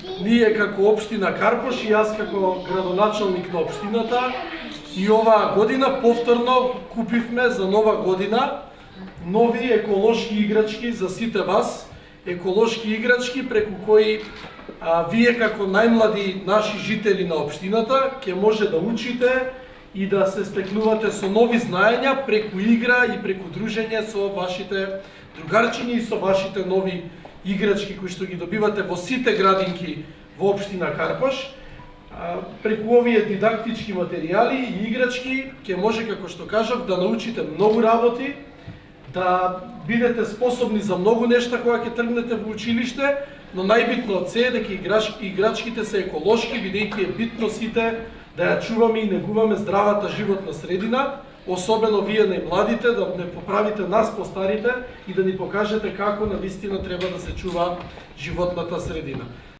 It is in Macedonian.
Ние како општина Карпош и јас како градоначалник на општината и оваа година повторно купивме за нова година нови еколошки играчки за сите вас. Еколошки играчки преку кои вие како најмлади наши жители на општината ќе може да учите и да се стекнувате со нови знаења преку игра и преку дружење со вашите другарчињи и со вашите нови играчки кои што ги добивате во сите градинки во општина Карпош. Преку овие дидактички материјали и играчки ќе може, како што кажав, да научите многу работи, да бидете способни за многу нешта кога ќе тргнете во училиште, но најбитно од се е дека играчките се еколошки, бидејќи е битно сите да ја чуваме и негуваме здравата животна средина, особено вие најмладите, да не поправите нас постарите и да ни покажете како навистина треба да се чува животната средина.